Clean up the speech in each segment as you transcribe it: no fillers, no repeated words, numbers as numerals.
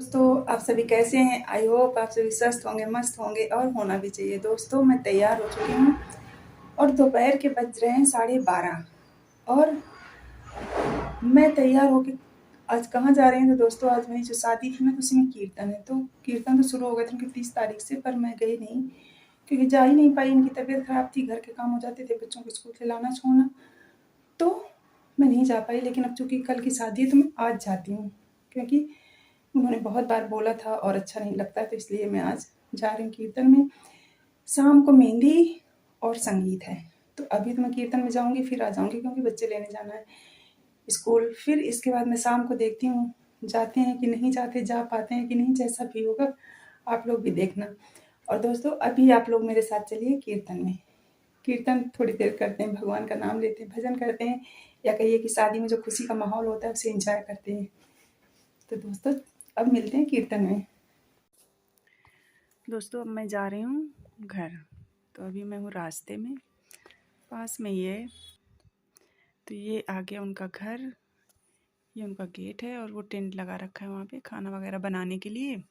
दोस्तों आप सभी कैसे हैं? आई होप आप सभी स्वस्थ होंगे, मस्त होंगे और होना भी चाहिए। दोस्तों मैं तैयार हो चुकी हूँ और दोपहर के बज रहे हैं 12:30 और मैं तैयार होके आज कहाँ जा रही हूँ? तो दोस्तों आज मेरी जो शादी थी ना, तो उसी में कीर्तन है। तो कीर्तन तो शुरू हो गए थे उनकी 30 तारीख से, पर मैं गई नहीं क्योंकि जा ही नहीं पाई। इनकी तबीयत खराब थी, घर के काम हो जाते थे, बच्चों को स्कूल से लाना छोड़ना, तो मैं नहीं जा पाई। लेकिन अब चूँकि कल की शादी है तो मैं आज जाती हूँ, क्योंकि उन्होंने बहुत बार बोला था और अच्छा नहीं लगता, तो इसलिए मैं आज जा रही हूँ कीर्तन में। शाम को मेहंदी और संगीत है, तो अभी तो मैं कीर्तन में जाऊँगी, फिर आ जाऊँगी क्योंकि बच्चे लेने जाना है स्कूल। फिर इसके बाद मैं शाम को देखती हूँ जाते हैं कि नहीं जाते, जा पाते हैं कि नहीं, जैसा भी होगा आप लोग भी देखना। और दोस्तों अभी आप लोग मेरे साथ चलिए कीर्तन में। कीर्तन थोड़ी देर करते हैं, भगवान का नाम लेते हैं, भजन करते हैं, या कहिए कि शादी में जो खुशी का माहौल होता है उसे एंजॉय करते हैं। तो दोस्तों अब मिलते हैं कीर्तन में। दोस्तों अब मैं जा रही हूँ घर, तो अभी मैं हूँ रास्ते में, पास में ही है। तो ये आ गया उनका घर, ये उनका गेट है और वो टेंट लगा रखा है वहाँ पे खाना वगैरह बनाने के लिए।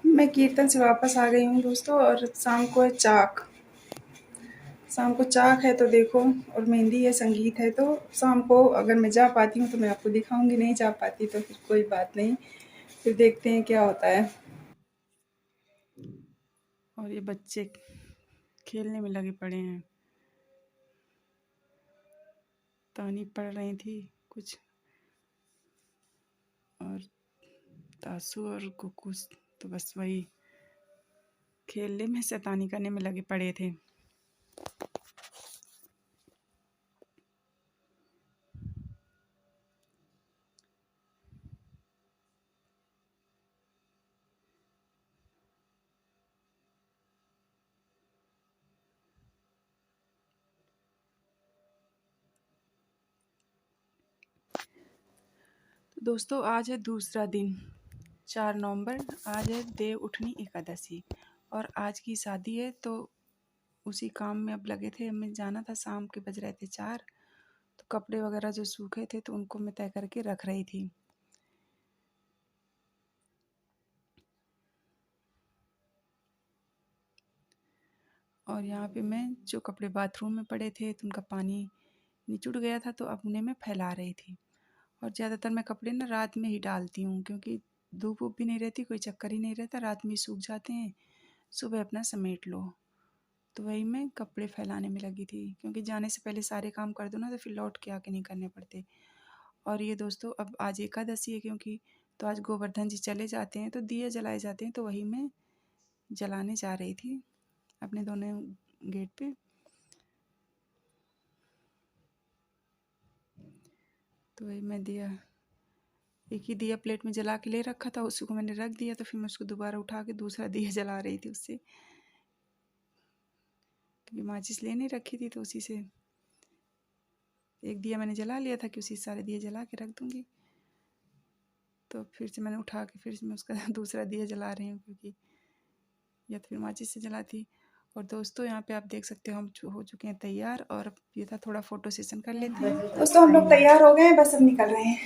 मैं कीर्तन से वापस आ गई हूँ दोस्तों, और शाम को है चाक। शाम को चाक है तो देखो, और मेहंदी है, संगीत है। तो शाम को अगर मैं जा पाती हूँ तो मैं आपको दिखाऊंगी, नहीं जा पाती तो फिर कोई बात नहीं, फिर देखते हैं क्या होता है। और ये बच्चे खेलने में लगे पड़े हैं, तानी पढ़ रही थी कुछ, और तासु और कुकुस तो बस वही खेलने में, शैतानी करने में लगे पड़े थे। तो दोस्तों आज है दूसरा दिन, 4 नवंबर। आज है देव उठनी एकादशी और आज की शादी है, तो उसी काम में अब लगे थे। हमें जाना था, शाम के बज रहे थे 4, तो कपड़े वगैरह जो सूखे थे तो उनको मैं तय करके रख रही थी। और यहाँ पे मैं जो कपड़े बाथरूम में पड़े थे तो उनका पानी निचुड़ गया था, तो अब उन्हें मैं फैला रही थी। और ज़्यादातर मैं कपड़े ना रात में ही डालती हूँ, क्योंकि धूप वूप भी नहीं रहती, कोई चक्कर ही नहीं रहता, रात में ही सूख जाते हैं, सुबह अपना समेट लो। तो वही मैं कपड़े फैलाने में लगी थी, क्योंकि जाने से पहले सारे काम कर दो ना तो फिर लौट के आके नहीं करने पड़ते। और ये दोस्तों अब आज एकादशी है, क्योंकि तो आज गोवर्धन जी चले जाते हैं तो दिए जलाए जाते हैं, तो वही मैं जलाने जा रही थी अपने दोनों गेट पे। तो वही मैं दिया, एक ही दिया प्लेट में जला के ले रखा था, उसी को मैंने रख दिया, तो फिर मैं उसको दोबारा उठा के दूसरा दिया जला रही थी उससे, क्योंकि माचिस ले नहीं रखी थी, तो उसी से एक दिया मैंने जला लिया था कि उसी सारे दिए जला के रख दूँगी। तो फिर से मैंने उठा के फिर से मैं उसका दूसरा दिया जला रही हूँ, क्योंकि या तो फिर माचिस से जलाती। और दोस्तों यहाँ पे आप देख सकते हो हम हो चुके हैं तैयार, और अब ये था थोड़ा फ़ोटो सेशन कर लेते हैं। दोस्तों हम लोग तैयार हो गए हैं, बस अब निकल रहे हैं।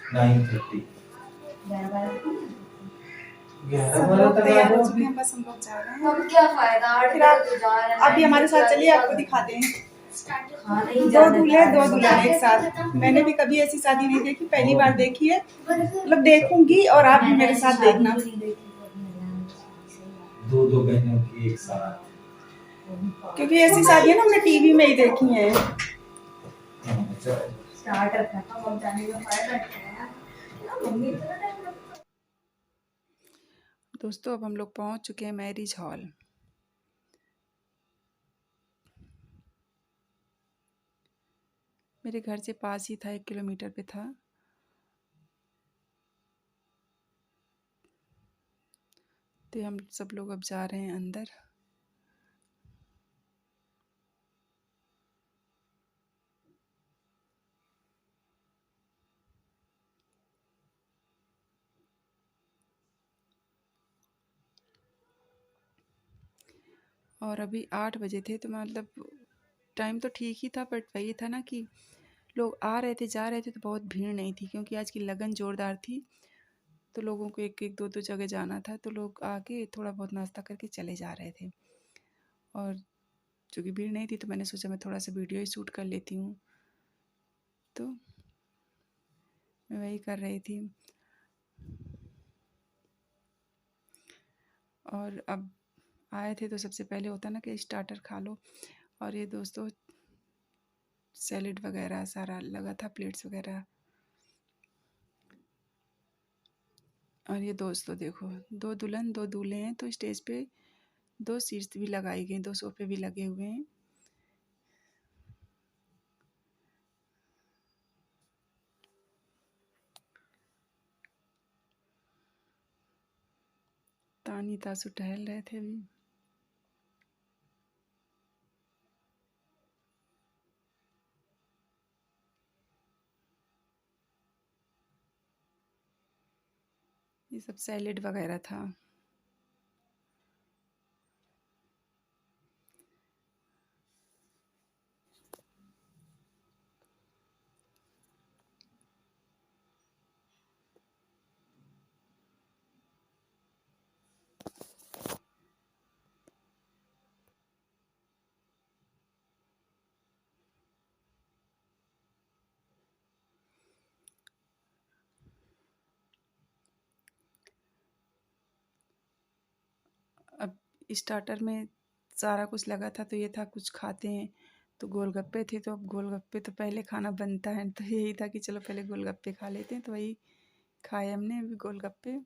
9:30 सब लोग तैयार हो चुके हैं, बस हम लोग जा रहे हैं। अब क्या फायदा, फिर आप अभी हमारे साथ चलिए, आपको दिखाते हैं। 2 दूल्हे 2 दुल्हन एक साथ। मैंने भी कभी ऐसी शादी नहीं देखी, पहली बार देखी है, मतलब देखूंगी, और आप भी मेरे साथ देखना। 2 बहनों की एक साथ, क्योंकि ऐसी शादियां ना हमने टीवी में ही देखी हैं। दोस्तों अब हम लोग पहुंच चुके हैं मैरिज हॉल। मेरे घर से पास ही था, 1 किलोमीटर पे था। तो हम सब लोग अब जा रहे हैं अंदर। और अभी 8 बजे थे, तो मतलब टाइम तो ठीक ही था, बट वही था ना कि लोग आ रहे थे जा रहे थे तो बहुत भीड़ नहीं थी, क्योंकि आज की लगन ज़ोरदार थी। तो लोगों को एक एक दो दो जगह जाना था, तो लोग आके थोड़ा बहुत नाश्ता करके चले जा रहे थे। और चूँकि भीड़ नहीं थी तो मैंने सोचा मैं थोड़ा सा वीडियो ही शूट कर लेती हूँ, तो मैं वही कर रही थी। और अब आए थे तो सबसे पहले होता ना कि स्टार्टर खा लो। और ये दोस्तों सैलेड वगैरह सारा लगा था, प्लेट्स वगैरह। और ये दोस्तों देखो, दो दुल्हन दो दूल्हे हैं, तो स्टेज पे दो सीट्स भी लगाई गई, दो सोफे भी लगे हुए हैं। तानी तासु टहल रहे थे अभी। ये सब सैलेड वगैरह था। अब स्टार्टर में सारा कुछ लगा था, तो ये था कुछ खाते हैं। तो गोलगप्पे थे, तो अब गोलगप्पे तो पहले खाना बनता है, तो यही था कि चलो पहले गोलगप्पे खा लेते हैं, तो वही खाए हमने अभी गोलगप्पे।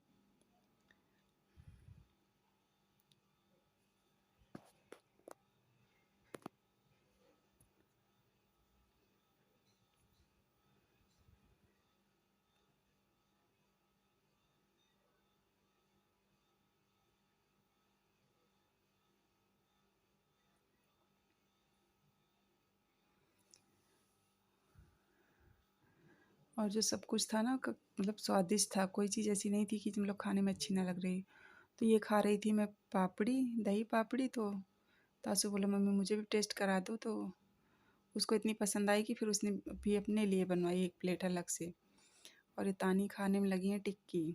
और जो सब कुछ था ना मतलब स्वादिष्ट था, कोई चीज़ ऐसी नहीं थी कि तुम लोग खाने में अच्छी ना लग रही। तो ये खा रही थी मैं पापड़ी, दही पापड़ी। तो तासु बोला मम्मी मुझे भी टेस्ट करा दो, तो उसको इतनी पसंद आई कि फिर उसने भी अपने लिए बनवाई एक प्लेट अलग से। और ये तानी खाने में लगी है टिक्की।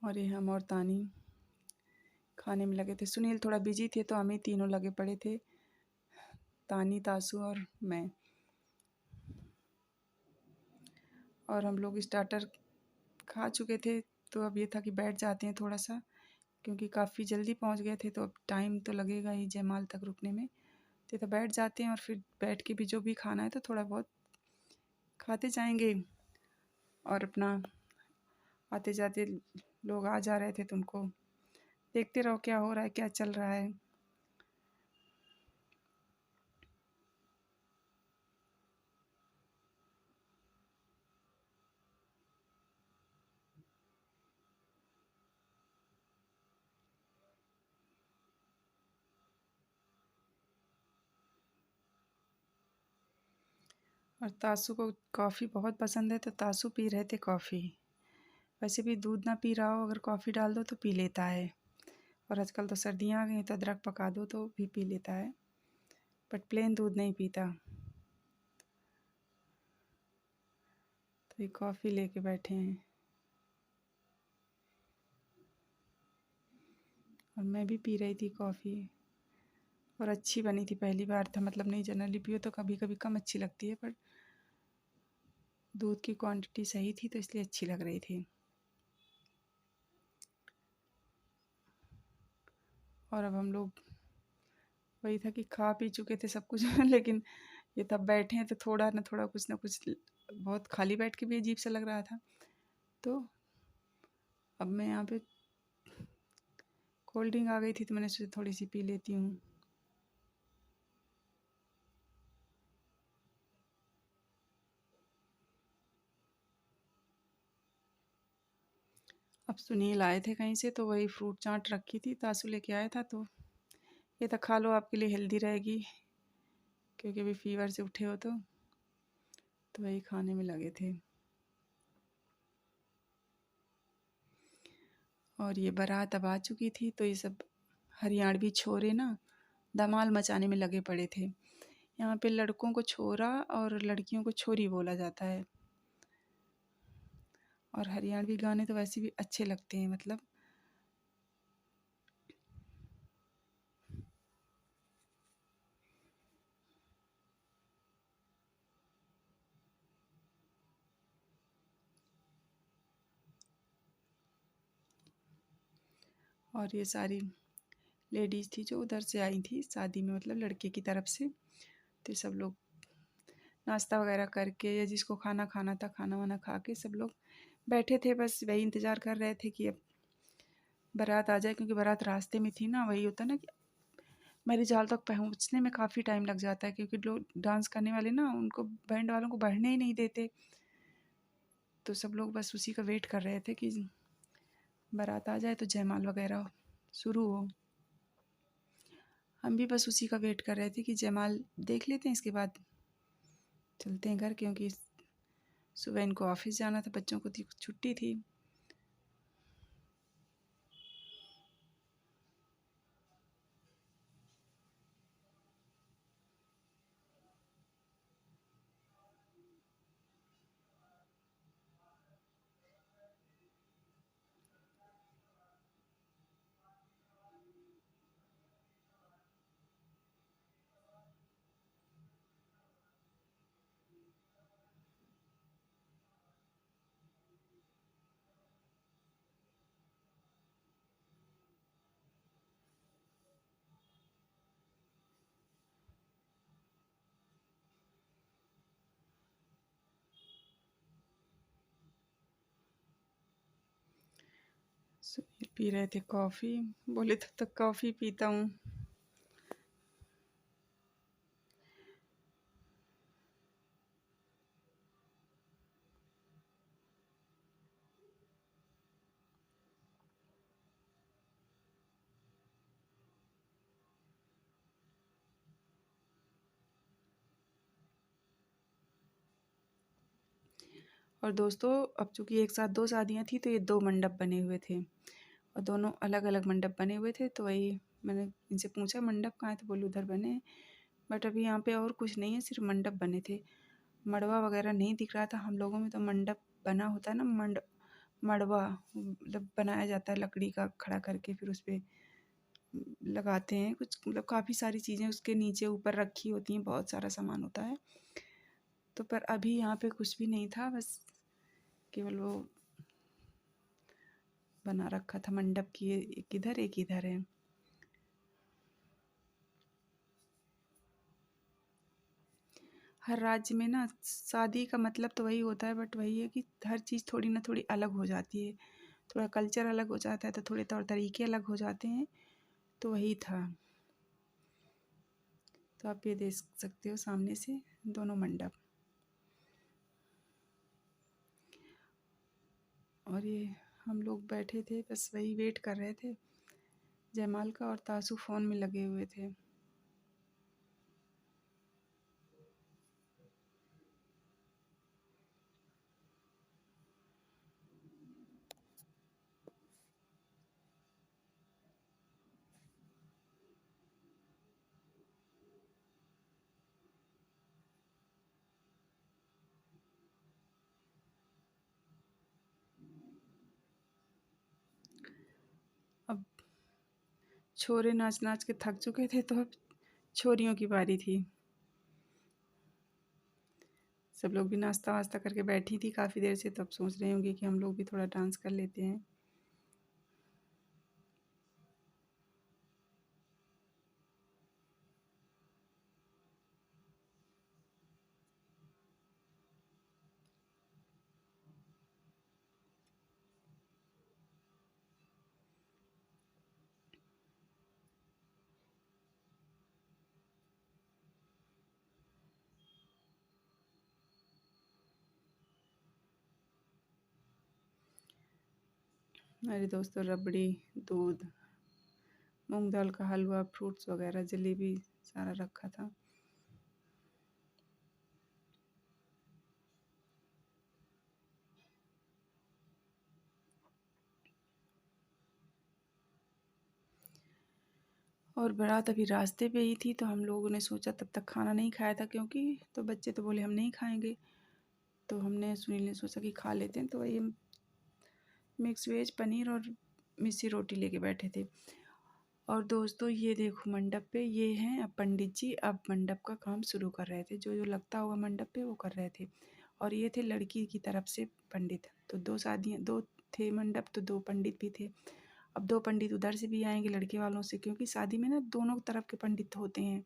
और ये हम और तानी खाने में लगे थे। सुनील थोड़ा बिजी थे, तो हम ही तीनों लगे पड़े थे, तानी तासु और मैं। और हम लोग स्टार्टर खा चुके थे, तो अब ये था कि बैठ जाते हैं थोड़ा सा, क्योंकि काफ़ी जल्दी पहुंच गए थे, तो अब टाइम तो लगेगा ही जयमाल तक रुकने में। तो बैठ जाते हैं, और फिर बैठ के भी जो भी खाना है तो थोड़ा बहुत खाते जाएंगे। और अपना आते जाते लोग आ जा रहे थे, तो उनको देखते रहो क्या हो रहा है, क्या चल रहा है। और तासु को कॉफ़ी बहुत पसंद है, तो तासु पी रहे थे कॉफ़ी। वैसे भी दूध ना पी रहा हो, अगर कॉफ़ी डाल दो तो पी लेता है। और आजकल तो सर्दियाँ आ गई हैं, तो अदरक पका दो तो भी पी लेता है, बट प्लेन दूध नहीं पीता। तो ये कॉफ़ी लेके बैठे हैं, और मैं भी पी रही थी कॉफ़ी। और अच्छी बनी थी, पहली बार था, मतलब नहीं जनरली पियो तो कभी कभी कम अच्छी लगती है, पर दूध की क्वांटिटी सही थी तो इसलिए अच्छी लग रही थी। और अब हम लोग वही था कि खा पी चुके थे सब कुछ लेकिन ये तब बैठे हैं तो थोड़ा ना कुछ बहुत खाली बैठ के भी अजीब सा लग रहा था। तो अब मैं यहाँ पे कोल्ड ड्रिंक आ गई थी, तो मैंने सोचा थोड़ी सी पी लेती हूँ। अब सुनील आए थे कहीं से, तो वही फ्रूट चाट रखी थी, तासु लेके आया था, तो ये तो खा लो, आपके लिए हेल्दी रहेगी, क्योंकि अभी फीवर से उठे हो तो वही खाने में लगे थे। और ये बारात अब आ चुकी थी, तो ये सब हरियाणवी छोरे ना धमाल मचाने में लगे पड़े थे। यहाँ पे लड़कों को छोरा और लड़कियों को छोरी बोला जाता है। और हरियाणवी गाने तो वैसे भी अच्छे लगते हैं, मतलब और ये सारी लेडीज़ थी जो उधर से आई थी शादी में, मतलब लड़के की तरफ से। तो सब लोग नाश्ता वगैरह करके, या जिसको खाना खाना था खाना वाना खा के सब लोग बैठे थे, बस वही इंतज़ार कर रहे थे कि अब बारात आ जाए, क्योंकि बारात रास्ते में थी ना। वही होता ना कि मैरिज हॉल तक पहुँचने में काफ़ी टाइम लग जाता है, क्योंकि लोग डांस करने वाले ना उनको बैंड वालों को बढ़ने ही नहीं देते। तो सब लोग बस उसी का वेट कर रहे थे कि बारात आ जाए तो जयमाल वगैरह शुरू हो। हम भी बस उसी का वेट कर रहे थे कि जयमाल देख लेते हैं, इसके बाद चलते हैं घर, क्योंकि सुबह इनको ऑफिस जाना था, बच्चों को छुट्टी थी। सुनील पी रहे थे कॉफ़ी, बोले तब तक कॉफ़ी पीता हूँ। और दोस्तों, अब चूँकि एक साथ 2 शादियाँ थी, तो ये 2 मंडप बने हुए थे और दोनों अलग-अलग मंडप बने हुए थे। तो वही मैंने इनसे पूछा मंडप कहाँ है, तो बोले उधर बने हैं। बट अभी यहाँ पे और कुछ नहीं है, सिर्फ मंडप बने थे। मड़वा वगैरह नहीं दिख रहा था। हम लोगों में तो मंडप बना होता है ना, मड़वा मतलब बनाया जाता है लकड़ी का खड़ा करके, फिर उस पे लगाते हैं कुछ, मतलब काफ़ी सारी चीज़ें उसके नीचे ऊपर रखी होती हैं, बहुत सारा सामान होता है। तो पर अभी यहाँ पे कुछ भी नहीं था, बस केवल वो बना रखा था मंडप की, एक इधर है। हर राज्य में ना शादी का मतलब तो वही होता है, बट वही है कि हर चीज़ थोड़ी ना थोड़ी अलग हो जाती है। थोड़ा कल्चर अलग हो जाता है, तो थोड़े तौर तरीके अलग हो जाते हैं। तो वही था। तो आप ये देख सकते हो सामने से दोनों मंडप। और ये हम लोग बैठे थे, बस वही वेट कर रहे थे जयमाल का, और तासु फ़ोन में लगे हुए थे। अब छोरे नाच नाच के थक चुके थे, तो अब छोरियों की बारी थी। सब लोग भी नाश्ता वास्ता करके बैठी थी काफ़ी देर से, तब सोच रहे होंगे कि हम लोग भी थोड़ा डांस कर लेते हैं। मेरे दोस्तों, रबड़ी, दूध, मूंग दाल का हलवा, फ्रूट्स वगैरह, जलेबी सारा रखा था। और बारात अभी रास्ते पे ही थी, तो हम लोगों ने सोचा तब तक खाना नहीं खाया था, क्योंकि तो बच्चे तो बोले हम नहीं खाएंगे, तो हमने सुनील ने सोचा कि खा लेते हैं, तो वही हम मिक्स वेज पनीर और मिस्सी रोटी लेके बैठे थे। और दोस्तों ये देखो मंडप पे ये हैं अब पंडित जी, अब मंडप का काम शुरू कर रहे थे, जो जो लगता होगा मंडप पे वो कर रहे थे। और ये थे लड़की की तरफ से पंडित, तो दो शादियाँ, दो थे मंडप, तो दो पंडित भी थे। अब दो पंडित उधर से भी आएंगे लड़के वालों से, क्योंकि शादी में ना दोनों तरफ के पंडित होते हैं,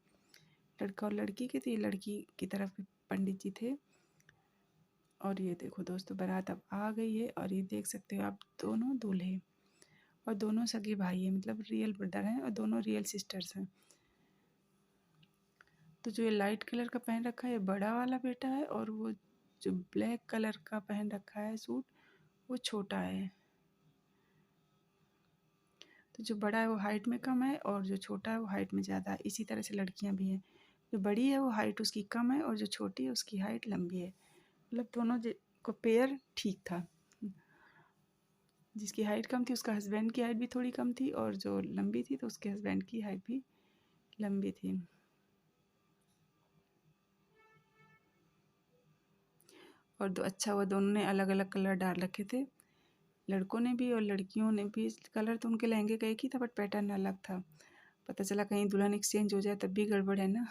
लड़का और लड़की के, तो ये लड़की की तरफ के पंडित जी थे। और ये देखो दोस्तों बारात अब आ गई है, और ये देख सकते हो आप दोनों दूल्हे और दोनों सगे भाई हैं, मतलब रियल ब्रदर हैं और दोनों रियल सिस्टर्स हैं। तो जो ये लाइट कलर का पहन रखा है ये बड़ा वाला बेटा है, और वो जो ब्लैक कलर का पहन रखा है सूट वो छोटा है। तो जो बड़ा है वो हाइट में कम है, और जो छोटा है वो हाइट में ज़्यादा है। इसी तरह से लड़कियां भी हैं, जो बड़ी है वो हाइट उसकी कम है, और जो छोटी है उसकी हाइट लंबी है। मतलब दोनों को पेयर ठीक था। जिसकी हाइट कम थी उसका हस्बैंड की हाइट भी थोड़ी कम थी, और जो लंबी थी तो उसके हस्बैंड की हाइट भी लंबी थी। और अच्छा हुआ दोनों ने अलग अलग कलर डाल रखे थे, लड़कों ने भी और लड़कियों ने भी। कलर तो उनके लहंगे का एक ही था, बट पैटर्न अलग था। पता चला कहीं दुल्हन एक्सचेंज हो जाए तब भी गड़बड़ है ना।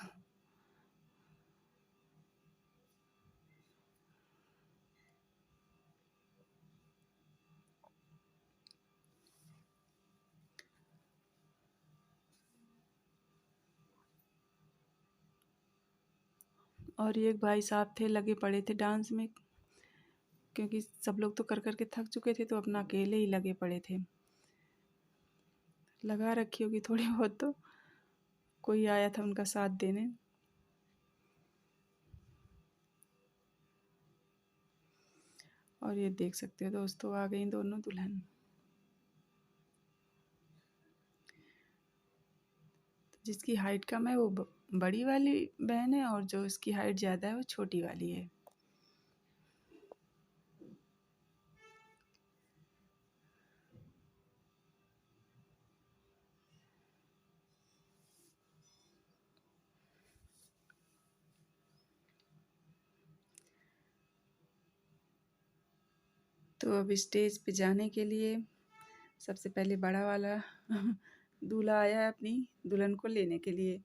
और ये एक भाई साहब थे लगे पड़े थे डांस में, क्योंकि सब लोग तो कर कर के थक चुके थे, तो अपना अकेले ही लगे पड़े थे। लगा रखी होगी थोड़ी बहुत, तो कोई आया था उनका साथ देने। और ये देख सकते हो दोस्तों आ गई दोनों दुल्हन। जिसकी हाइट कम है वो बड़ी वाली बहन है, और जो इसकी हाइट ज़्यादा है वो छोटी वाली है। तो अब स्टेज पे जाने के लिए सबसे पहले बड़ा वाला दूल्हा आया है अपनी दुल्हन को लेने के लिए।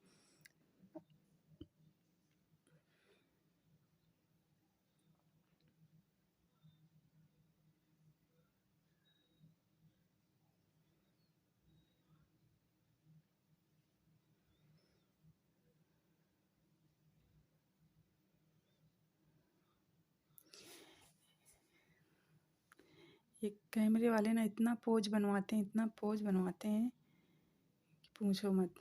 ये कैमरे वाले ना इतना पोज बनवाते हैं, इतना पोज बनवाते हैं कि पूछो मत।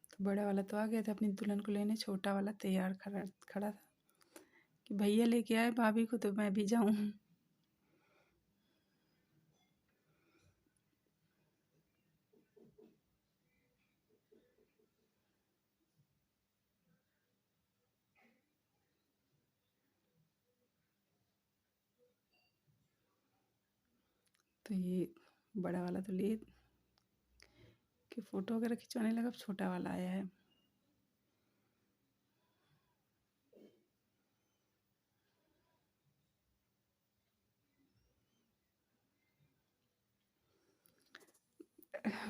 तो बड़ा वाला तो आ गया था अपनी दुल्हन को लेने, छोटा वाला तैयार खड़ा खड़ा था कि भैया लेके आए भाभी को तो मैं भी जाऊं। तो ये बड़ा वाला तो ले के फ़ोटो वगैरह खिंचवाने लगा, अब छोटा वाला आया है।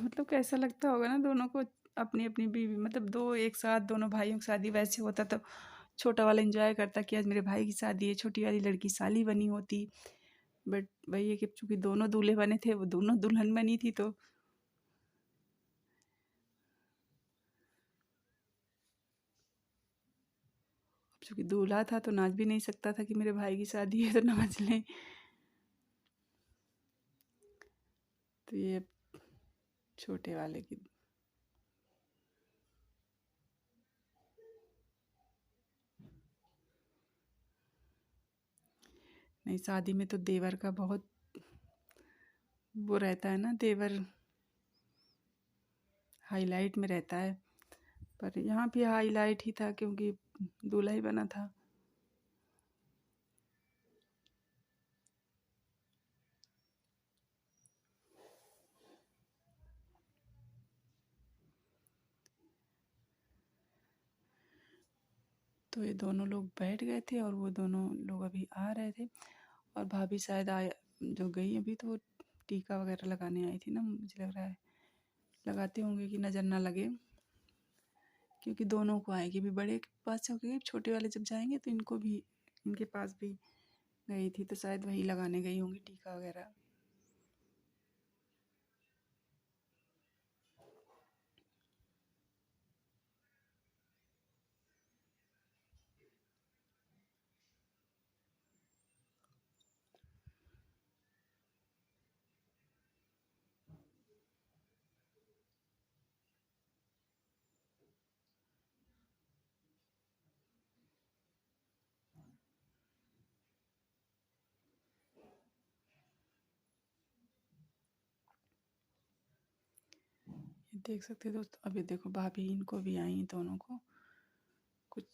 मतलब कैसा लगता होगा ना दोनों को, अपनी अपनी बीवी, मतलब दो एक साथ दोनों भाइयों की शादी वैसे होता तो छोटा वाला एंजॉय करता कि आज मेरे भाई की शादी है, छोटी वाली लड़की साली बनी होती। बट वही है कि चूंकि दोनों दूल्हे बने थे, वो दोनों दुल्हन बनी थी, तो चूंकि दूल्हा था तो नाच भी नहीं सकता था कि मेरे भाई की शादी है तो नाच लें। तो ये छोटे वाले की नहीं, शादी में तो देवर का बहुत वो रहता है ना, देवर हाईलाइट में रहता है, पर यहाँ भी हाईलाइट ही था क्योंकि दूल्हा ही बना था। तो ये दोनों लोग बैठ गए थे और वो दोनों लोग अभी आ रहे थे, और भाभी शायद जो गई अभी, तो वो टीका वगैरह लगाने आई थी ना, मुझे लग रहा है लगाते होंगे कि नज़र ना लगे, क्योंकि दोनों को आएगी भी, बड़े के पास चौके छोटे वाले जब जाएंगे तो इनको भी, इनके पास भी गई थी, तो शायद वही लगाने गई होंगी टीका वगैरह। ये देख सकते हो दोस्तों, अभी देखो भाभी इनको भी आई, दोनों को कुछ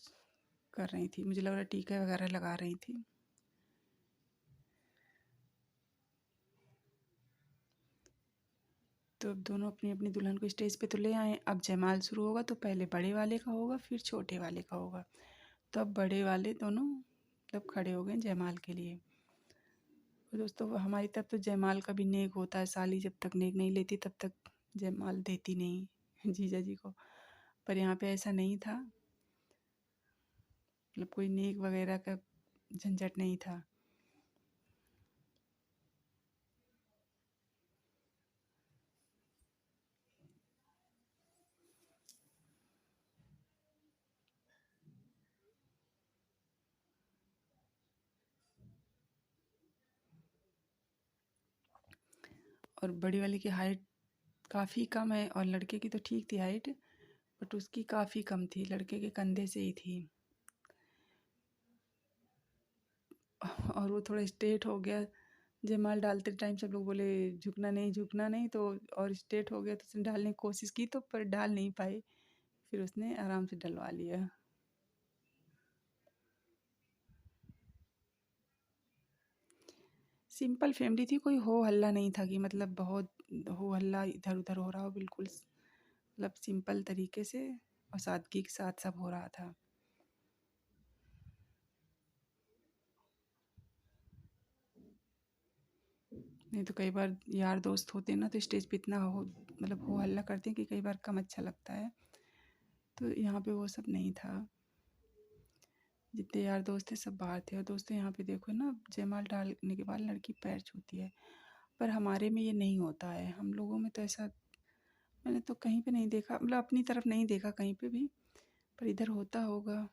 कर रही थी, मुझे लग रहा है टीका वगैरह लगा रही थी। तो अब दोनों अपनी अपनी दुल्हन को स्टेज पे तो ले आए। अब जयमाल शुरू होगा तो पहले बड़े वाले का होगा, फिर छोटे वाले का होगा। तो अब बड़े वाले दोनों मतलब खड़े हो गए जयमाल के लिए। तो दोस्तों हमारी तरफ तो जयमाल का भी नेक होता है, साली जब तक नेक नहीं लेती तब तक जयमाल देती नहीं जीजा जी को, पर यहाँ पे ऐसा नहीं था, मतलब कोई नेक वगैरह का झंझट नहीं था। और बड़ी वाले की हाइट काफ़ी कम है, और लड़के की तो ठीक थी हाइट, बट उसकी काफ़ी कम थी, लड़के के कंधे से ही थी। और वो थोड़ा स्ट्रेट हो गया, जयमाल डालते टाइम सब लोग बोले झुकना नहीं झुकना नहीं, तो और स्ट्रेट हो गया, तो उसने डालने की कोशिश की तो पर डाल नहीं पाई, फिर उसने आराम से डलवा लिया। सिंपल फैमिली थी, कोई हो हल्ला नहीं था कि मतलब बहुत हो हल्ला इधर उधर हो रहा हो, बिल्कुल मतलब सिंपल तरीके से और सादगी के साथ सब हो रहा था। नहीं तो कई बार यार दोस्त होते हैं ना, तो स्टेज पे इतना हो मतलब हो हल्ला करते हैं कि कई बार कम अच्छा लगता है, तो यहाँ पे वो सब नहीं था। जितने यार दोस्त थे सब बाहर थे। और दोस्तों यहाँ पे देखो ना, जयमाल डालने के बाद लड़की पैर छूती है, पर हमारे में ये नहीं होता है, हम लोगों में तो ऐसा मैंने तो कहीं पे नहीं देखा, मतलब अपनी तरफ नहीं देखा कहीं पे भी, पर इधर होता होगा,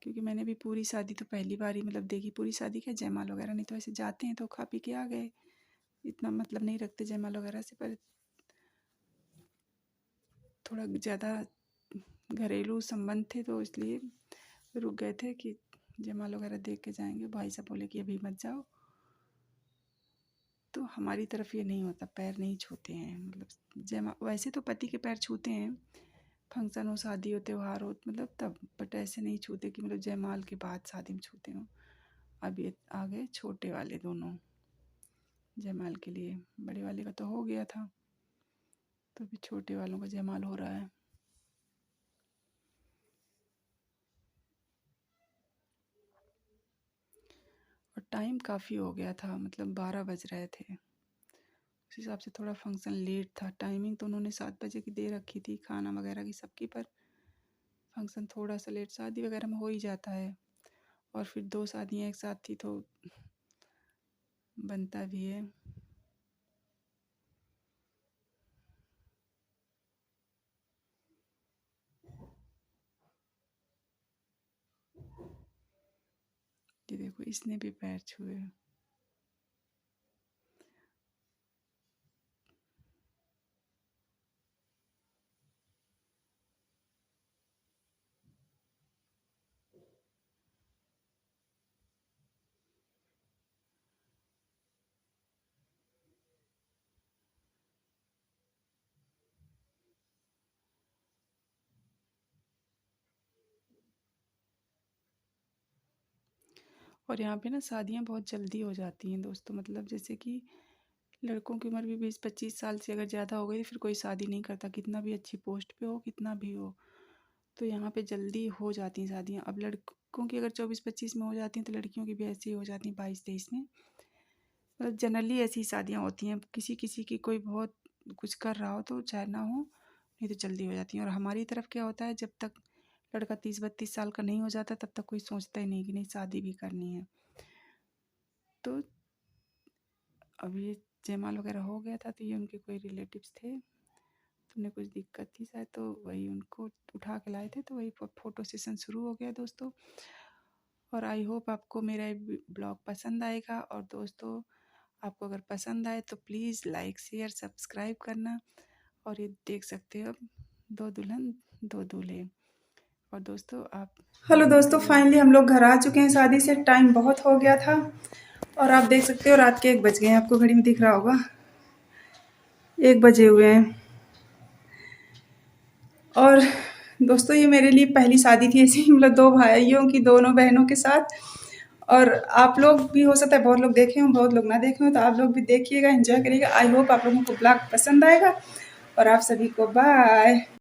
क्योंकि मैंने भी पूरी शादी तो पहली बार ही मतलब देखी। पूरी शादी क्या, जयमाल वगैरह नहीं, तो ऐसे जाते हैं तो खा पी के आ गए, इतना मतलब नहीं रखते जयमाल वगैरह से, पर थोड़ा ज़्यादा घरेलू संबंध थे तो इसलिए रुक गए थे कि जयमाल वगैरह देख के जाएंगे। भाई साहब बोले कि अभी मत जाओ, तो हमारी तरफ ये नहीं होता, पैर नहीं छूते हैं, मतलब जयमाल वैसे तो पति के पैर छूते हैं, फंक्शन हो, शादी हो, त्यौहार हो, मतलब तब, बट ऐसे नहीं छूते कि मतलब जयमाल के बाद शादी में छूते हो। अब ये आ गए छोटे वाले दोनों जयमाल के लिए, बड़े वाले का तो हो गया था, तो अभी छोटे वालों का जयमाल हो रहा है। और टाइम काफ़ी हो गया था, मतलब 12 बज रहे थे, उस हिसाब से थोड़ा फंक्शन लेट था। टाइमिंग तो उन्होंने 7 बजे की दे रखी थी खाना वगैरह की सबकी, पर फंक्शन थोड़ा सा लेट, शादी वगैरह में हो ही जाता है, और फिर 2 शादियाँ एक साथ थी तो बनता भी है। ये देखो इसने भी पैर छुए। और यहाँ पे ना शादियाँ बहुत जल्दी हो जाती हैं दोस्तों, मतलब जैसे कि लड़कों की उम्र भी 20-25 साल से अगर ज़्यादा हो गई फिर कोई शादी नहीं करता, कितना भी अच्छी पोस्ट पे हो, कितना भी हो। तो यहाँ पे जल्दी हो जाती हैं शादियाँ। अब लड़कों की अगर 24-25 में हो जाती हैं तो लड़कियों की भी ऐसी ही हो जाती हैं 22-23 में। मतलब जनरली ऐसी शादियाँ होती हैं। किसी किसी की कोई बहुत कुछ कर रहा हो तो चाहे ना हो, नहीं तो जल्दी हो जाती हैं। और हमारी तरफ क्या होता है, जब तक लड़का 30-32 साल का नहीं हो जाता तब तक कोई सोचता ही नहीं कि नहीं शादी भी करनी है। तो अब ये जयमाल वगैरह हो गया था, तो ये उनके कोई रिलेटिव्स थे, तो उन्हें कुछ दिक्कत थी शायद, तो वही उनको उठा के लाए थे, तो वही फ़ोटो सेशन शुरू हो गया दोस्तों। और आई होप आपको मेरा ये ब्लॉग पसंद आएगा। और दोस्तों आपको अगर पसंद आए तो प्लीज़ लाइक शेयर सब्सक्राइब करना। और ये देख सकते हो अब 2 दुल्हन 2 दूल्हे। और दोस्तों आप हेलो दोस्तों, फाइनली हम लोग घर आ चुके हैं शादी से। टाइम बहुत हो गया था और आप देख सकते हो रात के 1 बज गए हैं। आपको घड़ी में दिख रहा होगा 1 बजे हुए हैं। और दोस्तों ये मेरे लिए पहली शादी थी ऐसी, मतलब 2 भाइयों की, दोनों बहनों के साथ। और आप लोग भी हो सकता है बहुत लोग देखे हों, बहुत लोग ना देखे हों, तो आप लोग भी देखिएगा, एंजॉय करिएगा। आई होप आप लोगों को ब्लॉग पसंद आएगा। और आप सभी को बाय।